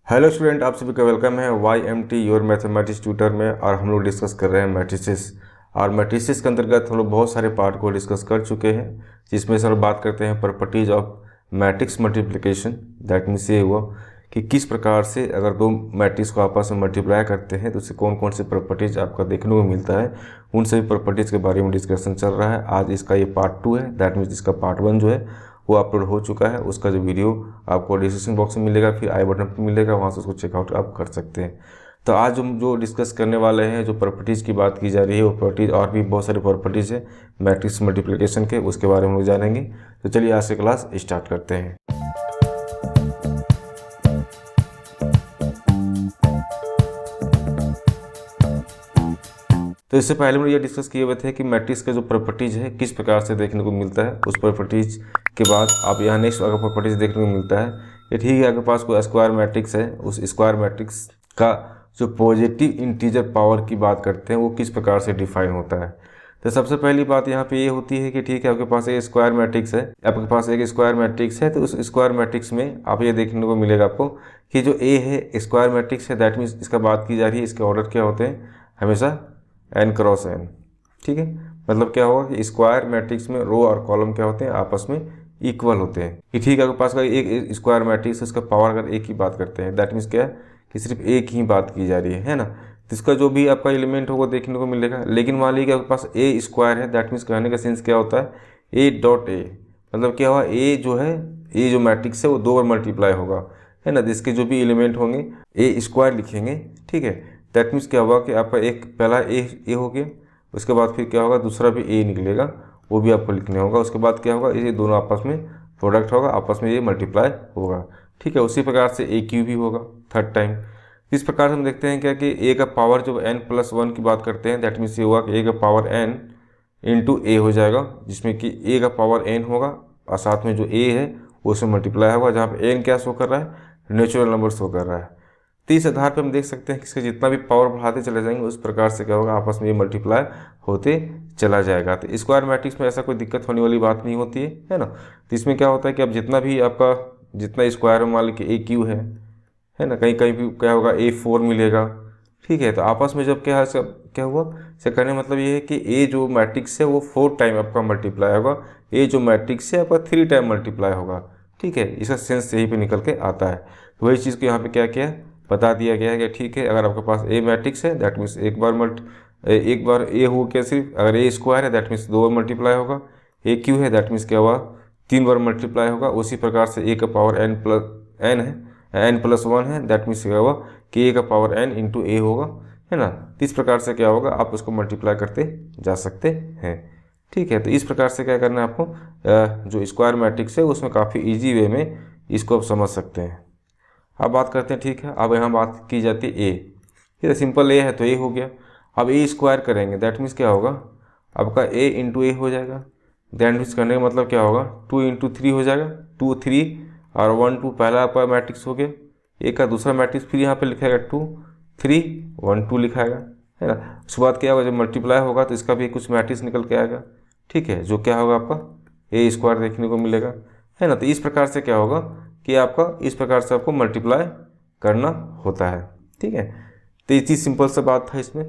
Hello student, आप सभी का वेलकम है Y M T your mathematics tutor में। और हम लोग डिस्कस कर रहे हैं मैट्रिसेस। और मैट्रिसेस के अंतर्गत हम लोग बहुत सारे पार्ट को डिस्कस कर चुके हैं, जिसमें से हम लोग बात करते हैं properties of matrix multiplication. That means ये हुआ कि किस प्रकार से अगर दो मैट्रिक्स को आपस में मल्टीप्लाई करते हैं तो उससे कौन कौन से प्रॉपर्टीज आपका देखने को मिलता है। उन सभी प्रॉपर्टीज़ के बारे में डिस्कशन चल रहा है। आज इसका ये पार्ट 2 है। दैट मीन्स इसका पार्ट 1 जो है वो अपलोड हो चुका है। उसका जो वीडियो आपको डिस्क्रिप्शन बॉक्स में मिलेगा, फिर आई बटन पर मिलेगा, वहाँ से उसको चेकआउट आप कर सकते हैं। तो आज हम जो डिस्कस करने वाले हैं, जो प्रॉपर्टीज़ की बात की जा रही है, वो प्रॉपर्टीज़ और भी बहुत सारी प्रॉपर्टीज़ है मैट्रिक्स मल्टीप्लिकेशन के, उसके बारे में हम लोग जानेंगे। तो चलिए आज से क्लास स्टार्ट करते हैं। तो इससे पहले हम ये डिस्कस किए हुए थे कि मैट्रिक्स का जो प्रॉपर्टीज़ है किस प्रकार से देखने को मिलता है। उस प्रॉपर्टीज़ के बाद आप यहाँ नेक्स्ट अगर प्रॉपर्टीज़ देखने को मिलता है कि ठीक है, आपके पास कोई स्क्वायर मैट्रिक्स है, उस स्क्वायर मैट्रिक्स का जो पॉजिटिव इंटीजर पावर की बात करते हैं वो किस प्रकार से डिफाइन होता है। तो सबसे पहली बात यहाँ पे ये होती है कि ठीक है, आपके पास एक स्क्वायर मैट्रिक्स है, आपके पास एक स्क्वायर मैट्रिक्स है। तो उस स्क्वायर मैट्रिक्स में आप ये देखने को मिलेगा आपको कि जो ए है स्क्वायर मैट्रिक्स है, दैट मीन्स इसका बात की जा रही है, इसके ऑर्डर क्या होते हैं हमेशा n क्रॉस n। ठीक है, मतलब क्या होगा कि स्क्वायर मैट्रिक्स में रो और कॉलम क्या होते हैं आपस में इक्वल होते हैं। कि ठीक है, आपके पास का एक स्क्वायर मैट्रिक्स है, उसका पावर अगर एक ही बात करते हैं, दैट मीन्स क्या है कि सिर्फ एक ही बात की जा रही है ना। तो इसका जो भी आपका एलिमेंट होगा देखने को मिलेगा। लेकिन मान लीजिए आपके पास ए स्क्वायर है, दैट मीन्स कहने का सेंस क्या होता है ए डॉट ए, मतलब क्या हुआ ए जो है, ए जो मैट्रिक्स है वो दो बार मल्टीप्लाई होगा, है ना। जिसके जो भी एलिमेंट होंगे ए स्क्वायर लिखेंगे। ठीक है, दैट मीन्स क्या होगा कि आपका एक पहला ए हो गया, उसके बाद फिर क्या होगा दूसरा भी ए निकलेगा, वो भी आपको लिखने होगा। उसके बाद क्या होगा, ये दोनों आपस में प्रोडक्ट होगा, आपस में ये मल्टीप्लाई होगा। ठीक है, उसी प्रकार से ए क्यू भी होगा थर्ड टाइम। इस प्रकार से हम देखते हैं क्या कि ए का पावर जब n+1 की बात करते हैं, दैट मीन्स ये हुआ कि ए का पावर n इंटू ए हो जाएगा, जिसमें कि ए का पावर n होगा और साथ में जो ए है वो उसमें मल्टीप्लाई होगा, जहाँ पे n क्या शो कर रहा है, नेचुरल नंबर शो कर रहा है। तो इस आधार पर हम देख सकते हैं कि इसका जितना भी पावर बढ़ाते चले जाएंगे उस प्रकार से क्या होगा आपस में ये मल्टीप्लाई होते चला जाएगा। तो स्क्वायर मैट्रिक्स में ऐसा कोई दिक्कत होने वाली बात नहीं होती है ना। तो इसमें क्या होता है कि अब जितना भी आपका जितना स्क्वायर मान लीजिए ए क्यू है ना, कहीं कहीं भी क्या होगा A4 मिलेगा। ठीक है, तो आपस में जब क्या हुआ, इसका कहने का मतलब ये है कि ए जो मैट्रिक्स है वो 4 टाइम आपका मल्टीप्लाई होगा, ए जो मैट्रिक्स है आपका 3 टाइम मल्टीप्लाई होगा। ठीक है, इसका सेंस यही पे निकल के आता है। तो वही चीज़ को यहाँ पे क्या किया बता दिया गया है कि ठीक है, अगर आपके पास ए मैट्रिक्स है दैट मीन्स एक बार ए हो क्या, सिर्फ अगर ए स्क्वायर है दैट मीन्स 2 बार मल्टीप्लाई होगा, ए क्यू है दैट मीन्स क्या हुआ 3 बार मल्टीप्लाई होगा। उसी प्रकार से ए का पावर n+1 है, दैट मीन्स क्या हुआ कि ए का पावर n इंटू ए होगा, है ना। इस प्रकार से क्या होगा आप उसको मल्टीप्लाई करते जा सकते हैं। ठीक है, तो इस प्रकार से क्या करना है आपको, जो स्क्वायर मैट्रिक्स है उसमें काफ़ी ईजी वे में इसको आप समझ सकते हैं। अब बात करते हैं, ठीक है, अब यहाँ बात की जाती है ए। ठीक है, सिंपल ए है तो ए हो गया। अब ए स्क्वायर करेंगे दैट मीन्स क्या होगा आपका ए इंटू ए हो जाएगा। दैट मीन्स करने का मतलब क्या होगा 2 इंटू 3 हो जाएगा, 2 3 और 1 2 पहला आपका मैट्रिक्स हो गया। ए का दूसरा मैट्रिक्स फिर यहाँ पे लिखाएगा 2 3 1 2 लिखाएगा, है ना। उसके बाद क्या होगा जब मल्टीप्लाई होगा तो इसका भी कुछ मैट्रिक्स निकल के आएगा। ठीक है, जो क्या होगा आपका ए स्क्वायर देखने को मिलेगा, है ना। तो इस प्रकार से क्या होगा कि आपका इस प्रकार से आपको मल्टीप्लाई करना होता है। ठीक है, तो ये चीज़ सिंपल सा बात था इसमें।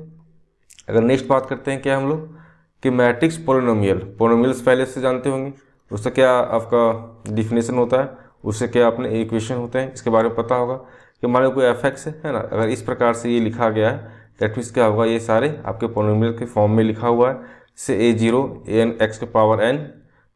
अगर नेक्स्ट बात करते हैं क्या हम लोग कि मैट्रिक्स पोलिनोमियल्स पहले से जानते होंगे, उससे क्या आपका डिफिनेशन होता है, उससे क्या अपने इक्वेशन होते हैं, इसके बारे में पता होगा। कि मान लो कोई एफ है ना, अगर इस प्रकार से ये लिखा गया है दैट मीन्स क्या होगा ये सारे आपके पोलिनोमियल के फॉर्म में लिखा हुआ है। जैसे a0 an x के पावर n,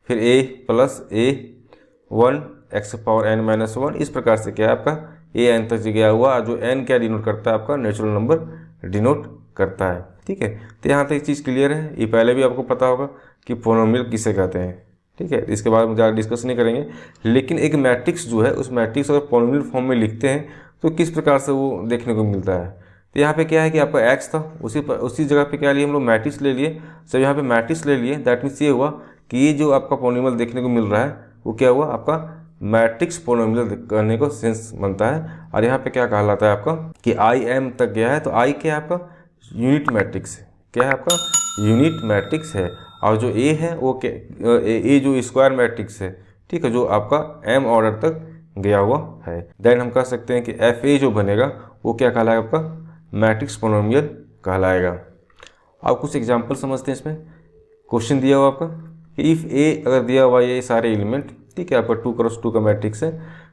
फिर a plus a1 x power n-1, इस प्रकार से क्या है आपका ए n तक गया हुआ, जो n क्या डिनोट करता है आपका नेचुरल नंबर डिनोट करता है। ठीक है, तो यहाँ तक चीज़ क्लियर है। ये पहले भी आपको पता होगा कि पोलिनोमियल किसे कहते हैं। ठीक है, इसके बारे में ज़्यादा डिस्कस नहीं करेंगे। लेकिन एक मैट्रिक्स जो है उस मैट्रिक्स अगर पोलिनोमियल फॉर्म में लिखते हैं तो किस प्रकार से वो देखने को मिलता है। तो यहाँ पे क्या है कि आपका x था, उसी जगह पे क्या लिए हम लोग मैट्रिक्स ले लिए। जब यहाँ पे मैट्रिक्स ले लिए दैट मीन्स ये हुआ कि ये जो आपका पोलिनोमियल देखने को मिल रहा है वो क्या हुआ आपका मैट्रिक्स पोलिनोमियल करने को सेंस बनता है। और यहाँ पे क्या कहलाता है आपका कि आई एम तक गया है, तो आई क्या है आपका यूनिट मैट्रिक्स है। क्या है आपका यूनिट मैट्रिक्स है। और जो ए है वो क्या ए जो स्क्वायर मैट्रिक्स है। ठीक है, जो आपका एम ऑर्डर तक गया हुआ है। देन हम कह सकते हैं कि एफ ए जो बनेगा वो क्या कहलाएगा, आपका मैट्रिक्स पोलिनोमियल कहलाएगा। आप कुछ एग्जाम्पल समझते हैं इसमें। क्वेश्चन दिया हुआ आपका कि इफ़ ए अगर दिया हुआ ये सारे एलिमेंट, ठीक है, आपका 2x2 का मैट्रिक्स है,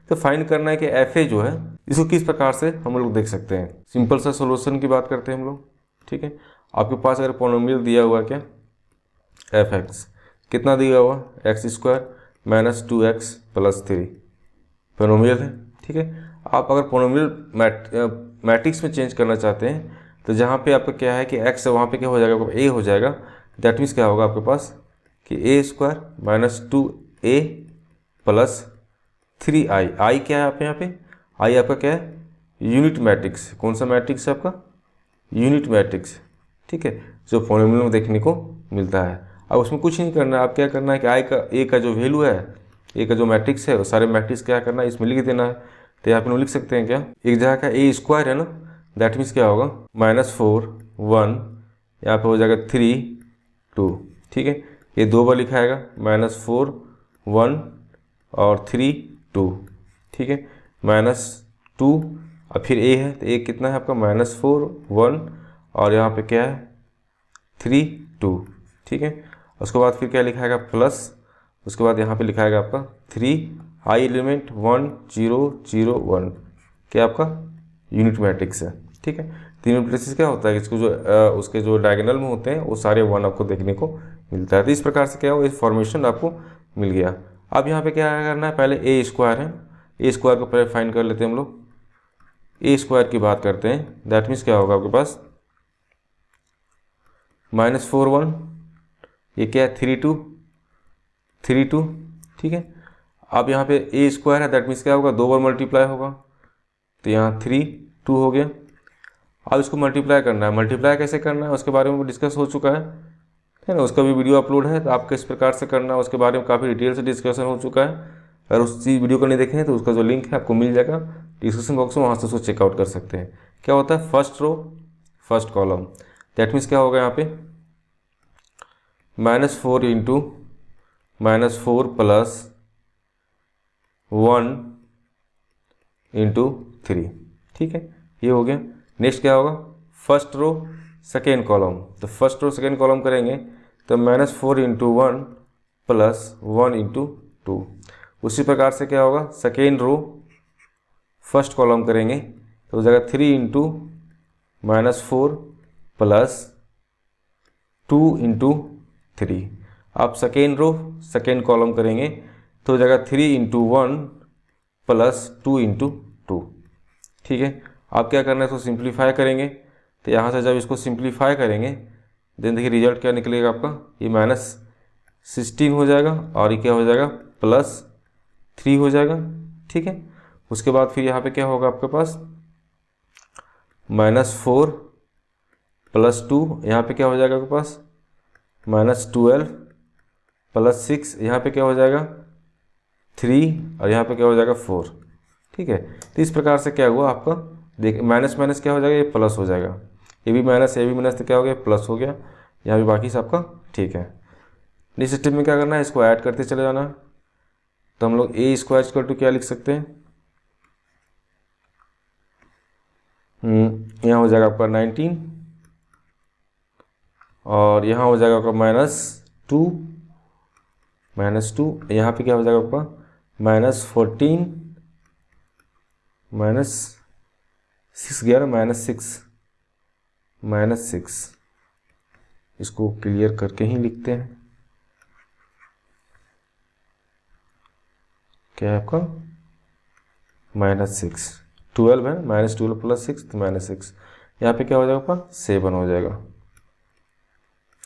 तो फाइंड करना है कि एफ ए जो है इसको किस प्रकार से हम लोग देख सकते हैं। सिंपल सा सोल्यूशन की बात करते हैं हम लोग, ठीक है। आपके पास अगर पोलिनोमियल दिया हुआ क्या, एफ एक्स, कितना दिया हुआ, x² minus 2x plus 3 polynomial है, ठीक है। आप अगर पोलिनोमियल मैट्रिक्स में चेंज करना चाहते हैं तो जहाँ पे आपका क्या है कि x है वहाँ पे क्या हो जाएगा, a हो जाएगा। दैट मीन्स क्या होगा आपके पास कि a² minus 2a plus 3i। i क्या है आप यहाँ पे, i आपका क्या है, यूनिट मैट्रिक्स। कौन सा मैट्रिक्स है आपका, यूनिट मैट्रिक्स, ठीक है, जो पोलिनोमियल में देखने को मिलता है। अब उसमें कुछ नहीं करना है, आप क्या करना है कि ए का जो वैल्यू है, ए का जो मैट्रिक्स है वो सारे मैट्रिक्स क्या करना है, इसमें लिख देना है। तो यहाँ पे हम लिख सकते हैं क्या, एक जगह का a² है ना, दैट मीन्स क्या होगा -4 1, यहाँ पे हो जाएगा 3 2, ठीक है। ये 2 बार लिखाएगा -4 1 और 3 2, ठीक है, -2 और फिर a है तो a कितना है आपका -4 1 और यहाँ पे क्या है 3 2, ठीक है। उसके बाद फिर क्या लिखाएगा प्लस, उसके बाद यहाँ पे लिखाएगा आपका 3 i एलिमेंट 1 0 0 1, क्या आपका यूनिट मैट्रिक्स है, ठीक है। तीनों मैट्रिक्स क्या होता है, इसको जो उसके जो डायगोनल में होते हैं वो सारे 1 आपको देखने को मिलता है। तो इस प्रकार से क्या हो, इस फॉर्मेशन आपको मिल गया। अब यहाँ पे क्या करना है, पहले a² है, a² को पहले फाइंड कर लेते हैं हम लोग। a² की बात करते हैं, दैट मीन्स क्या होगा आपके पास -4 1, ये क्या है 3 2, ठीक है। अब यहाँ पे a² है, दैट मीन्स क्या होगा 2 बार मल्टीप्लाई होगा, तो यहाँ 3 2 हो गया। अब इसको मल्टीप्लाई करना है, मल्टीप्लाई कैसे करना है उसके बारे में डिस्कस हो चुका है ना, उसका भी वीडियो अपलोड है, तो आप किस प्रकार से करना है उसके बारे में काफ़ी डिटेल से डिस्कशन हो चुका है। अगर उस चीज़ वीडियो को नहीं देखें तो उसका जो लिंक है आपको मिल जाएगा डिस्क्रिप्शन बॉक्स में, वहाँ से उसको चेकआउट कर सकते हैं। क्या होता है, first row first column, that means क्या होगा यहाँ पे -4 इंटू -4 प्लस 1 इंटू 3, ठीक है, ये हो गया। नेक्स्ट क्या होगा, फर्स्ट रो सेकेंड कॉलम, तो फर्स्ट रो सेकेंड कॉलम करेंगे तो -4 इंटू 1 प्लस 1 इंटू 2। उसी प्रकार से क्या होगा, सेकेंड रो फर्स्ट कॉलम करेंगे तो हो जाएगा 3 इंटू -4 प्लस 2 इंटू 3। आप सेकेंड रो सेकेंड कॉलम करेंगे तो हो जाएगा 3 इंटू 1 प्लस 2 इंटू 2, ठीक है। आप क्या करना है, तो सिंप्लीफाई करेंगे, तो यहाँ से जब इसको सिंप्लीफाई करेंगे देन देखिए रिजल्ट क्या निकलेगा आपका, ये -16 हो जाएगा और ये क्या हो जाएगा +3 हो जाएगा, ठीक है। उसके बाद फिर यहाँ पे क्या होगा आपके पास -4 प्लस 2, यहाँ पे क्या हो जाएगा आपके पास -12 प्लस 6, यहाँ पे क्या हो जाएगा 3 और यहाँ पे क्या हो जाएगा 4, ठीक है। तो इस प्रकार से क्या हुआ आपका, देखिए माइनस माइनस क्या हो जाएगा, ये प्लस हो जाएगा, ये भी माइनस ये भी माइनस, तो क्या हो गया प्लस हो गया, यहाँ भी बाकी सबका ठीक है। नेक्स्ट स्टेप में क्या करना है, इसको ऐड करते चले जाना है। तो हम लोग a² क्या लिख सकते हैं, यहाँ हो जाएगा आपका 19 और यहाँ हो जाएगा आपका -2, यहाँ पे क्या हो जाएगा आपका -14 -6 गया ना, -6, इसको क्लियर करके ही लिखते हैं। क्या है आपका -6, 12 है, -12 प्लस 6 तो -6, यहाँ पे क्या हो जाएगा आपका 7 हो जाएगा,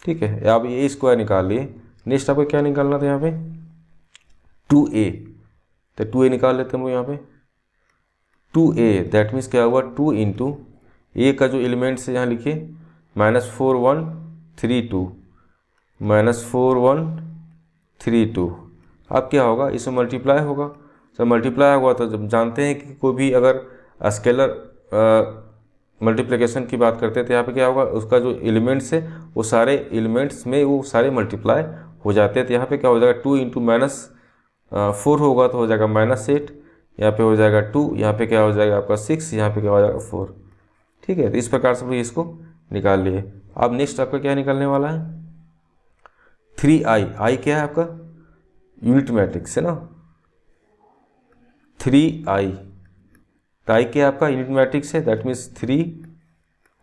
ठीक है। अब ये स्क्वायर निकाल लिए। नेक्स्ट आपको क्या निकालना था यहाँ पे 2a, तो 2a निकाल लेते हैं हम यहाँ पे 2a, दैट मीन्स क्या हुआ 2 इंटू ए का जो एलिमेंट्स है यहाँ लिखिए -4 1 3 2, -4 1 3 2। अब क्या होगा, इसमें मल्टीप्लाई होगा, जब मल्टीप्लाई होगा तो जब जानते हैं कि कोई भी अगर स्केलर मल्टीप्लिकेशन की बात करते हैं तो यहाँ पे क्या होगा, उसका जो एलिमेंट्स है वो सारे एलिमेंट्स में वो सारे मल्टीप्लाई हो जाते हैं। तो यहाँ पे क्या हो जाएगा 2 इंटू -4 होगा तो हो जाएगा -8, यहाँ पे हो जाएगा 2, यहाँ पे क्या हो जाएगा आपका 6, यहाँ पे क्या हो जाएगा 4। ठीक है, तो इस प्रकार से इसको निकाल लिए। अब नेक्स्ट आपका क्या निकलने वाला है 3i। आई क्या है आपका यूनिट मैट्रिक्स है ना, 3i। तो आई क्या आपका यूनिट मैट्रिक्स है, दैट मीन्स 3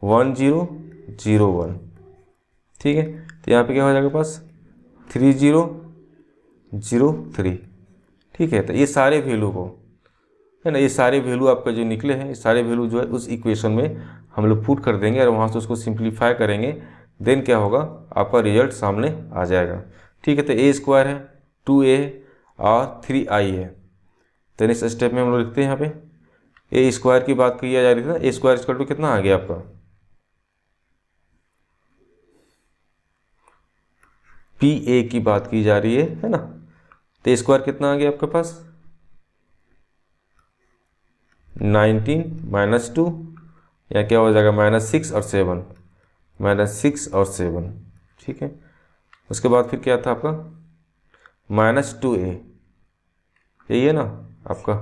1 0 0 1। ठीक है, तो यहाँ पे क्या हो जाएगा पास 3 0 0 3। ठीक है, तो ये सारे वैल्यू को है ना, ये सारे वैल्यू आपका जो निकले हैं, ये सारे वैल्यू जो है उस इक्वेशन में हम लोग पुट कर देंगे और वहाँ से उसको सिंप्लीफाई करेंगे। देन क्या होगा आपका रिजल्ट सामने आ जाएगा। ठीक है, तो ए स्क्वायर है, 2a और 3i है। तो नेक्स्ट स्टेप में हम लोग लिखते हैं यहाँ पे ए स्क्वायर की बात की जा रही थी ना, ए स्क्वायर इक्वल टू कितना आ गया आपका पी ए की बात की जा रही है ना। तो ए स्क्वायर कितना आ गया आपके पास 19 माइनस 2, या क्या हो जाएगा -6 और 7, -6 और 7। ठीक है, उसके बाद फिर क्या था आपका -2a, यही है ना आपका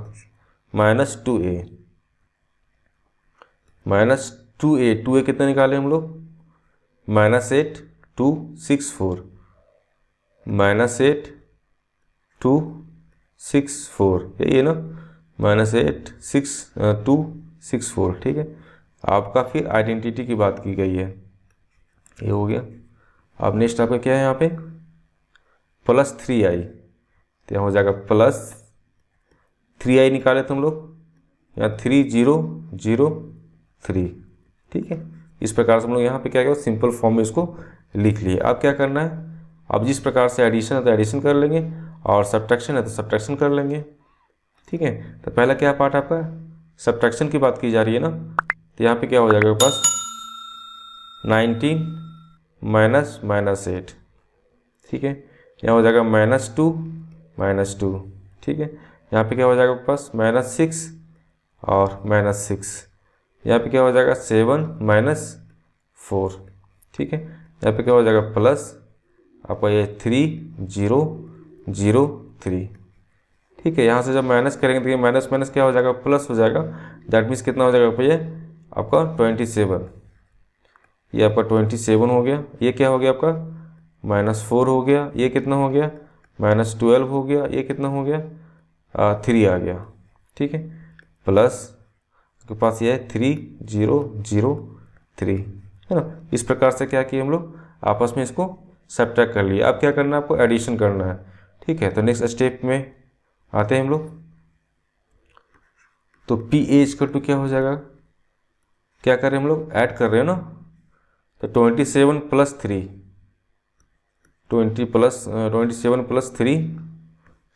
-2a, -2a कितना निकाले हम लोग -8 2 6 4, -8 2 6 4, यही है ना -8 6 2 6 4। ठीक है, आपका फिर आइडेंटिटी की बात की गई है, ये हो गया। अब नेक्स्ट आपका क्या है यहाँ पे +3i, तो यहाँ हो जाएगा +3i निकाले तुम लोग, यहाँ 3 0 0 3। ठीक है, इस प्रकार से हम लोग यहाँ पे क्या किया सिंपल फॉर्म में इसको लिख लिए। अब क्या करना है, अब जिस प्रकार से एडिशन है तो एडिशन कर लेंगे और सब्ट्रैक्शन है तो सब्ट्रैक्शन कर लेंगे। ठीक है, तो पहला क्या पार्ट आपका सब्ट्रैक्शन की बात की जा रही है ना, तो यहाँ पे क्या हो जाएगा पास 19 -8। ठीक है, यहाँ हो जाएगा -2 -2। ठीक है, यहाँ पे क्या हो जाएगा पास -6 और -6, यहाँ पे क्या हो जाएगा 7 -4। ठीक है, यहाँ पे क्या हो जाएगा प्लस आपका ये 3 0 0 3। ठीक है, यहाँ से जब माइनस करेंगे तो ये माइनस माइनस क्या हो जाएगा प्लस हो जाएगा, दैट मीन्स कितना हो जाएगा भैया आपका 27, ये आपका 27 हो गया। ये क्या हो गया आपका -4 हो गया, ये कितना हो गया -12 हो गया, ये कितना हो गया 3 आ गया। ठीक है, प्लस आपके पास ये है 3 0 0 3, है ना। इस प्रकार से क्या किए हम लोग आपस में इसको सब्ट्रैक्ट कर लिए। अब क्या करना है आपको एडिशन करना है। ठीक है, तो नेक्स्ट स्टेप में आते हैं हम लोग। तो पी एच का टू क्या हो जाएगा, क्या कर रहे हैं हम लोग ऐड कर रहे हैं ना, तो 27 + 3 27 + 3,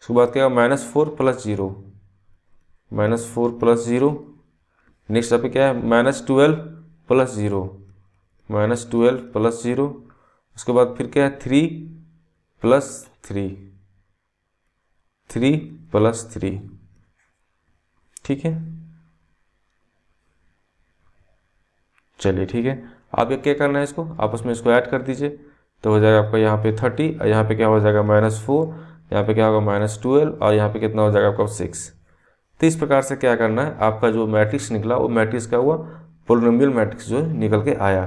उसके बाद क्या -4 + 0 -4 + 0। नेक्स्ट आप क्या है -12 + 0 -12 + 0। उसके बाद फिर क्या है 3 + 3 3 + 3। ठीक है, चलिए ठीक है। आप ये क्या करना है इसको आपस में इसको ऐड कर दीजिए, तो हो जाएगा आपका यहाँ पे 30 और यहाँ पे क्या हो जाएगा -4, यहाँ पे क्या होगा -12 और यहाँ पे कितना हो जाएगा आपका 6। तो इस प्रकार से क्या करना है आपका जो मैट्रिक्स निकला वो मैट्रिक्स क्या हुआ पोलिनोमियल मैट्रिक्स जो है निकल के आया।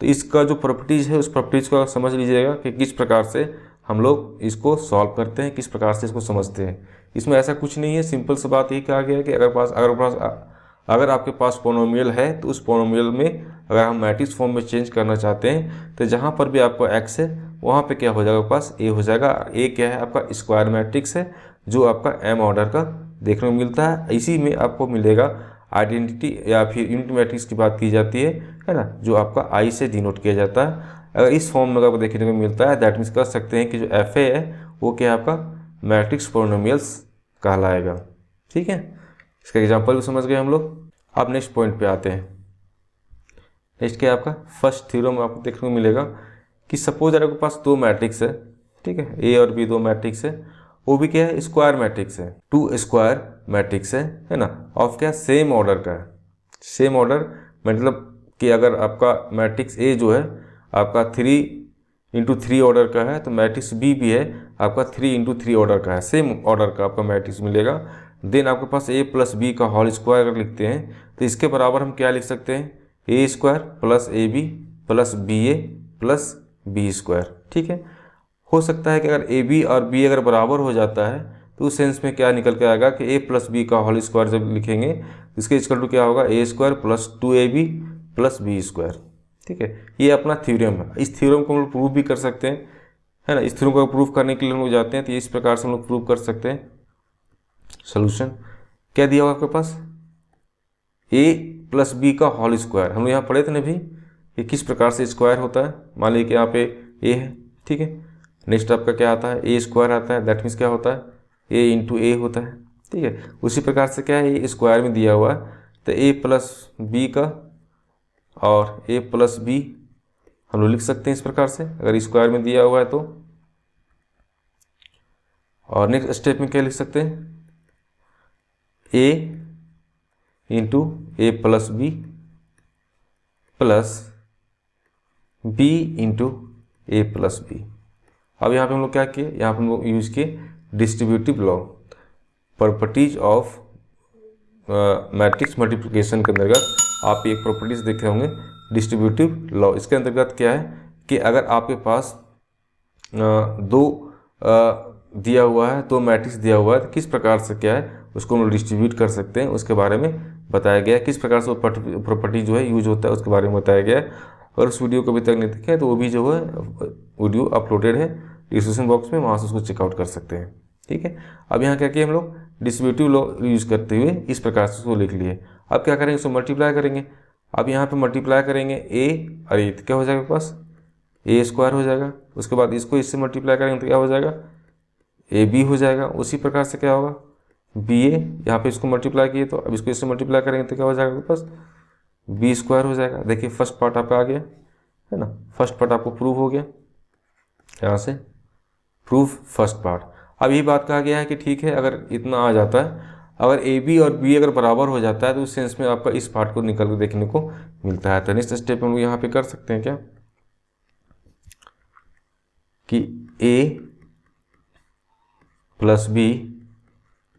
तो इसका जो प्रॉपर्टीज़ है उस प्रॉपर्टीज़ को समझ लीजिएगा कि किस प्रकार से हम लोग इसको सॉल्व करते हैं, किस प्रकार से इसको समझते हैं। इसमें ऐसा कुछ नहीं है, सिंपल सी बात यही कहा गया है कि अगर आपके पास पोलिनोमियल है तो उस पोलिनोमियल में अगर हम मैट्रिक्स फॉर्म में चेंज करना चाहते हैं तो जहाँ पर भी आपका एक्स है वहाँ पे क्या हो जाएगा पास ए हो जाएगा। ए क्या है आपका स्क्वायर मैट्रिक्स है जो आपका एम ऑर्डर का देखने को मिलता है। इसी में आपको मिलेगा आइडेंटिटी या फिर यूनिट मैट्रिक्स की बात की जाती है ना, जो आपका आई से डिनोट किया जाता है। अगर इस फॉर्म में आपको देखने को मिलता है दैट मीन्स कर सकते हैं कि जो एफ ए है वो क्या है आपका मैट्रिक्स पोलिनोमियल्स कहलाएगा। ठीक है, इसका एग्जांपल भी समझ गए हम लोग। अब नेक्स्ट पॉइंट पे आते हैं। नेक्स्ट क्या है आपका फर्स्ट थ्योरम आपको देखने को मिलेगा कि सपोज अगर आपके पास दो मैट्रिक्स है, ठीक है, ए और बी दो मैट्रिक्स है, वो भी क्या है स्क्वायर मैट्रिक्स है, 2 स्क्वायर मैट्रिक्स है ना, ऑफ क्या सेम ऑर्डर का है। सेम ऑर्डर मतलब कि अगर आपका मैट्रिक्स ए जो है आपका 3x3 ऑर्डर का है तो मैट्रिक्स बी भी है आपका 3x3 ऑर्डर का है, सेम ऑर्डर का आपका मैट्रिक्स मिलेगा। देन आपके पास ए प्लस बी का होल स्क्वायर अगर लिखते हैं तो इसके बराबर हम क्या लिख सकते हैं, A square plus A B plus B A plus B square. ठीक है, हो सकता है कि अगर ए बी और बी अगर बराबर हो जाता है तो उस सेंस में क्या निकल के आएगा कि ए प्लस बी का होल स्क्वायर जब लिखेंगे इसके इक्वल टू क्या होगा, A square plus 2ab plus B square. ठीक है, ये अपना थ्योरम है। इस थ्योरम को हम लोग प्रूव भी कर सकते हैं, है ना। इस थ्योरम को प्रूव करने के लिए हम लोग जाते हैं तो इस प्रकार से हम लोग प्रूव कर सकते हैं। सोल्यूशन क्या दिया होगा आपके पास, ए प्लस बी का होल स्क्वायर। हम लोग यहाँ पढ़े थे ना भी ये किस प्रकार से स्क्वायर होता है। मान लीजिए कि यहाँ पे ए है, ठीक है, नेक्स्ट आपका क्या आता है, ए स्क्वायर आता है, दैट मीन्स क्या होता है, ए इंटू ए होता है। ठीक है, उसी प्रकार से क्या है, ये स्क्वायर में दिया हुआ है तो ए प्लस बी का और ए प्लस बी हम लोग लिख सकते हैं इस प्रकार से अगर स्क्वायर में दिया हुआ है तो। और नेक्स्ट स्टेप में क्या लिख सकते हैं, A into A plus B plus B into A plus B. अब यहाँ पे हम लोग क्या किए, यहाँ पे हम लोग यूज किए distributive law, properties of matrix multiplication के अंतर्गत आप एक प्रॉपर्टीज देखे होंगे डिस्ट्रीब्यूटिव लॉ। इसके अंतर्गत क्या है कि अगर आपके पास दो दिया हुआ है, दो मैट्रिक्स दिया हुआ है तो किस प्रकार से क्या है उसको हम लोग डिस्ट्रीब्यूट कर सकते हैं, उसके बारे में बताया गया है। किस प्रकार से वो प्रॉपर्टी जो है यूज होता है उसके बारे में बताया गया है। और उस वीडियो को अभी तक नहीं देखे तो वो भी जो है वीडियो अपलोडेड है डिस्क्रिप्शन बॉक्स में, वहाँ से उसको चेकआउट कर सकते हैं। ठीक है, अब यहाँ क्या किया हम लोग डिस्ट्रीब्यूटिव लॉ यूज करते हुए इस प्रकार से उसको लिख लिए। अब क्या करेंगे, उसको मल्टीप्लाई करेंगे। अब यहाँ पे मल्टीप्लाई करेंगे ए और ये तो क्या हो जाएगा पास, ए स्क्वायर हो जाएगा। उसके बाद इसको इससे मल्टीप्लाई करेंगे तो क्या हो जाएगा, ए बी हो जाएगा। उसी प्रकार से क्या होगा, बी ए, यहाँ पे इसको मल्टीप्लाई किए तो अब इसको इससे मल्टीप्लाई करेंगे तो क्या हो जाएगा आपके पास, बी स्क्वायर हो जाएगा। देखिए फर्स्ट पार्ट आपका आ गया है ना, फर्स्ट पार्ट आपको प्रूव हो गया, यहाँ से प्रूव फर्स्ट पार्ट। अब यही बात कहा गया है कि ठीक है अगर इतना आ जाता है, अगर ए बी और बी अगर बराबर हो जाता है तो उस सेंस में आपका इस पार्ट को निकल के देखने को मिलता है। तो नेक्स्ट स्टेप हम यहाँ पे कर सकते हैं क्या कि A plus B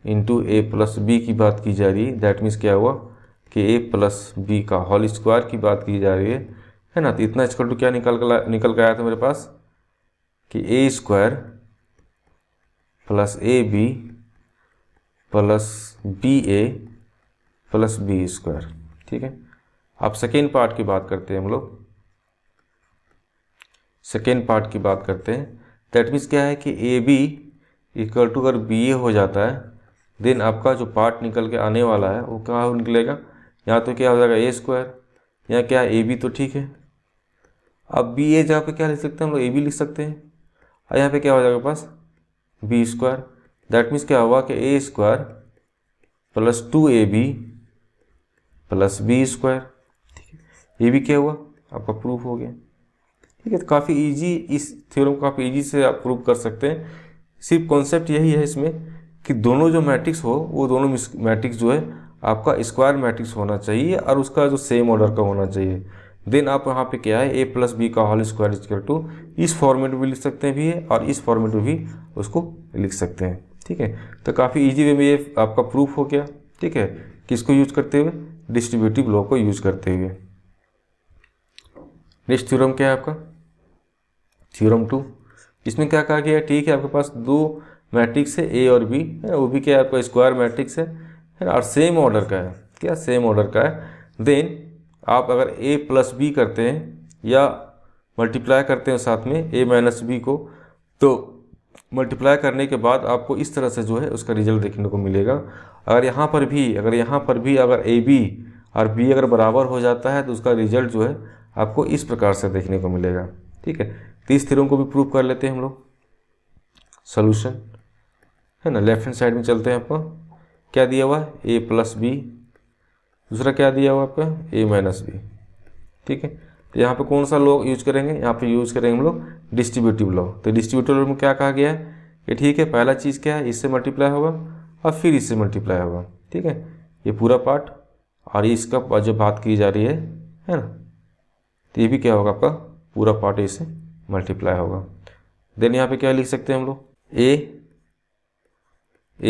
into A plus B की बात की जा रही है, दैट मीन्स क्या हुआ कि ए प्लस बी का होल स्क्वायर की बात की जा रही है ना। तो इतना इक्वल टू क्या निकल के आया था मेरे पास कि A square plus A B plus B A plus B square. ठीक है, अब सेकेंड पार्ट की बात करते हैं हम लोग, सेकेंड पार्ट की बात करते हैं। दैट मीन्स क्या है कि ए बी इक्वल टू अगर बी ए हो जाता है देन आपका जो पार्ट निकल के आने वाला है वो क्या निकलेगा, यहाँ तो क्या हो जाएगा ए स्क्वायर, यहाँ क्या है ए बी तो ठीक है। अब बी ए जहाँ पे क्या लिख सकते हैं हम लोग, ए बी लिख सकते हैं और यहाँ पे क्या हो जाएगा पास बी स्क्वायर। दैट मीन्स क्या हुआ कि A square plus 2ab plus B square. ठीक है, ये भी क्या हुआ आपका प्रूफ हो गया। ठीक है, तो काफ़ी इजी, इस थ्योरम को काफ़ी इजी से आप प्रूव कर सकते हैं। सिर्फ कॉन्सेप्ट यही है इसमें कि दोनों जो मैट्रिक्स हो वो दोनों मैट्रिक्स जो है आपका स्क्वायर मैट्रिक्स होना चाहिए और उसका जो सेम ऑर्डर का होना चाहिए। देन आप यहाँ पे क्या है ए प्लस बी का होल स्क्वायर इक्वल टू इस फॉर्मेट में भी लिख सकते हैं भी है और इस फॉर्मेट में भी उसको लिख सकते हैं। ठीक है, तो काफ़ी इजी वे में ये आपका प्रूफ हो गया। ठीक है, किसको यूज करते हुए, डिस्ट्रीब्यूटिव लॉ को यूज करते हुए। नेक्स्ट थ्योरम क्या है आपका, थ्योरम 2। इसमें क्या कहा गया है, ठीक है आपके पास दो मैट्रिक्स है ए और बी है, वो भी क्या है आपका स्क्वायर मैट्रिक्स है ना, और सेम ऑर्डर का है, क्या सेम ऑर्डर का है। देन आप अगर ए प्लस बी करते हैं या मल्टीप्लाई करते हैं साथ में ए माइनस बी को, तो मल्टीप्लाई करने के बाद आपको इस तरह से जो है उसका रिजल्ट देखने को मिलेगा। अगर यहाँ पर भी अगर ए बी और बी अगर बराबर हो जाता है तो उसका रिजल्ट जो है आपको इस प्रकार से देखने को मिलेगा। ठीक है, तो इस थ्योरम को भी प्रूव कर लेते हैं हम लोग। सोल्यूशन है ना, लेफ्ट हैंड साइड में चलते हैं। आपको क्या दिया हुआ है, ए प्लस बी, दूसरा क्या दिया हुआ आपका ए माइनस बी। ठीक है, तो यहाँ पे कौन सा लॉ यूज करेंगे, यहाँ पे यूज करेंगे हम लोग डिस्ट्रीब्यूटिव लॉ। तो डिस्ट्रीब्यूटिव लॉ में क्या कहा गया है कि ठीक है पहला चीज़ क्या है, इससे मल्टीप्लाई होगा और फिर इससे मल्टीप्लाई होगा। ठीक है, ये पूरा पार्ट और इसका जो बात की जा रही है ना, तो ये भी क्या होगा आपका पूरा पार्ट इससे मल्टीप्लाई होगा। देन यहाँ पे क्या लिख सकते हैं हम लोग, ए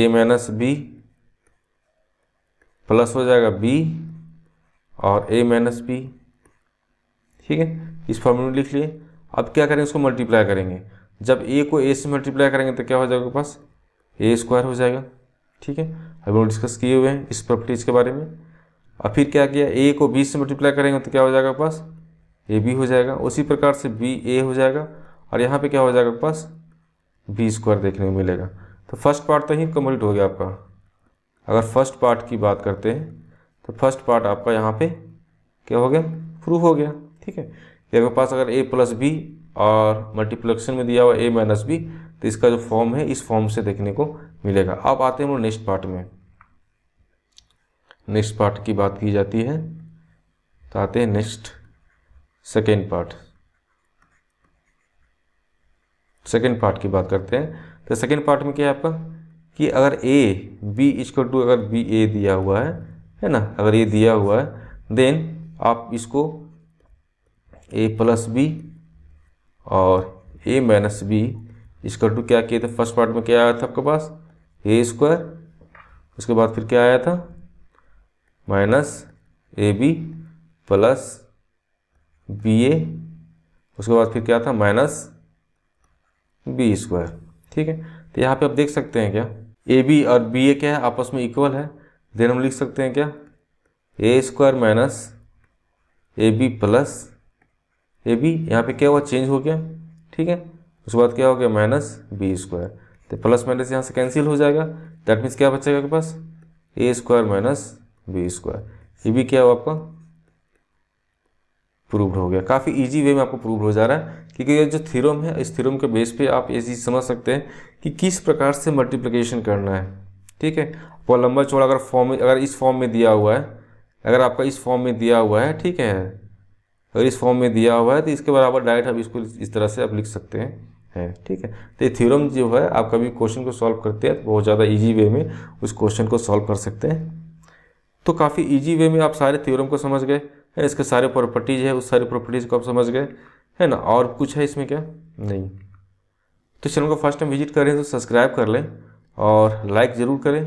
माइनस बी प्लस हो जाएगा b और a माइनस बी। ठीक है, इस फॉर्मूले में लिख लिए। अब क्या करेंगे, इसको मल्टीप्लाई करेंगे। जब a को a से मल्टीप्लाई करेंगे तो क्या हो जाएगा, पास a स्क्वायर हो जाएगा। ठीक है, अभी हम डिस्कस किए हुए हैं इस प्रॉपर्टीज के बारे में। और फिर क्या किया, a को b से मल्टीप्लाई करेंगे तो क्या हो जाएगा, पास ए बी हो जाएगा। उसी प्रकार से बी ए हो जाएगा और यहाँ पे क्या हो जाएगा, पास बी स्क्वायर देखने को मिलेगा। तो फर्स्ट पार्ट तो ही कंप्लीट हो गया आपका। अगर फर्स्ट पार्ट की बात करते हैं तो फर्स्ट पार्ट आपका यहाँ पे क्या हो गया, प्रूफ हो गया। ठीक है, आपके पास अगर a प्लस बी और मल्टीप्लिकेशन में दिया हुआ a माइनस बी, तो इसका जो फॉर्म है इस फॉर्म से देखने को मिलेगा। अब आते हैं हम नेक्स्ट पार्ट में। नेक्स्ट पार्ट की बात की जाती है तो आते हैं next second part. Second part की बात करते हैं तो सेकेंड पार्ट में क्या है आपका कि अगर a b इक्वल टू अगर b a दिया हुआ है ना, अगर ये दिया हुआ है देन आप इसको a प्लस बी और a minus B equal to क्या किए थे, फर्स्ट पार्ट में क्या आया था आपके पास a स्क्वायर, उसके बाद फिर क्या आया था minus A B plus B A, उसके बाद फिर क्या था माइनस बी स्क्वायर। ठीक है, तो यहाँ पे आप देख सकते हैं क्या ए बी और बी ए क्या है, आपस में इक्वल है। देन हम लिख सकते हैं क्या A square minus A B plus A B, यहाँ पे क्या हुआ चेंज हो गया। ठीक है, उसके बाद क्या हो गया माइनस बी स्क्वायर, तो प्लस माइनस यहाँ से कैंसिल हो जाएगा। दैट मीन्स क्या बचेगा आपके पास ए स्क्वायर माइनस बी स्क्वायर। ये भी क्या हुआ आपका प्रूव्ड हो गया। काफ़ी इजी वे में आपको प्रूव हो जा रहा है, क्योंकि ये जो थ्योरम है इस थ्योरम के बेस पे आप ये चीज़ समझ सकते हैं कि किस प्रकार से मल्टीप्लिकेशन करना है। ठीक है, आपको लंबा चौड़ा अगर फॉर्म में, अगर इस फॉर्म में दिया हुआ है, अगर आपका इस फॉर्म में दिया हुआ है, ठीक है, अगर इस फॉर्म में दिया हुआ है तो इसके बराबर डायरेक्ट आप इसको इस तरह से आप लिख सकते हैं। ठीक है, तो ये थ्योरम जो है आप कभी क्वेश्चन को सॉल्व करते हैं तो बहुत ज़्यादा ईजी वे में उस क्वेश्चन को सॉल्व कर सकते हैं। तो काफ़ी इजी वे में आप सारे थ्योरम को समझ गए है, इसके सारे प्रॉपर्टीज़ है, उस सारे प्रॉपर्टीज़ को आप समझ गए है ना। और कुछ है इसमें क्या नहीं। तो चैनल को फर्स्ट टाइम विजिट करें तो सब्सक्राइब कर लें और लाइक ज़रूर करें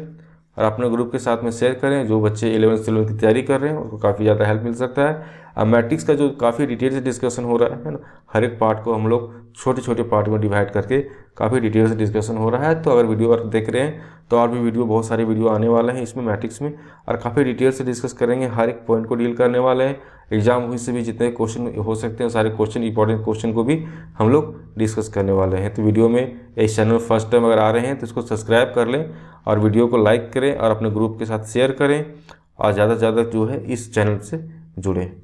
और अपने ग्रुप के साथ में शेयर करें। जो बच्चे 11th 12th की तैयारी कर रहे हैं उनको काफ़ी ज़्यादा हेल्प मिल सकता है। अब मैट्रिक्स का जो काफ़ी डिटेल से डिस्कशन हो रहा है ना, हर एक पार्ट को हम लोग छोटे छोटे पार्ट में डिवाइड करके काफ़ी डिटेल से डिस्कशन हो रहा है। तो अगर वीडियो आप देख रहे हैं तो और भी वीडियो, बहुत सारे वीडियो आने वाले हैं इसमें मैट्रिक्स में, और काफ़ी डिटेल से डिस्कस करेंगे, हर एक पॉइंट को डील करने वाले हैं। एग्जाम हुई से भी जितने क्वेश्चन हो सकते हैं सारे क्वेश्चन, इंपॉर्टेंट क्वेश्चन को भी हम लोग डिस्कस करने वाले हैं। तो वीडियो में इस चैनल फर्स्ट टाइम अगर आ रहे हैं तो इसको सब्सक्राइब कर लें और वीडियो को लाइक करें और अपने ग्रुप के साथ शेयर करें और ज़्यादा से ज़्यादा जो है इस चैनल से जुड़ें।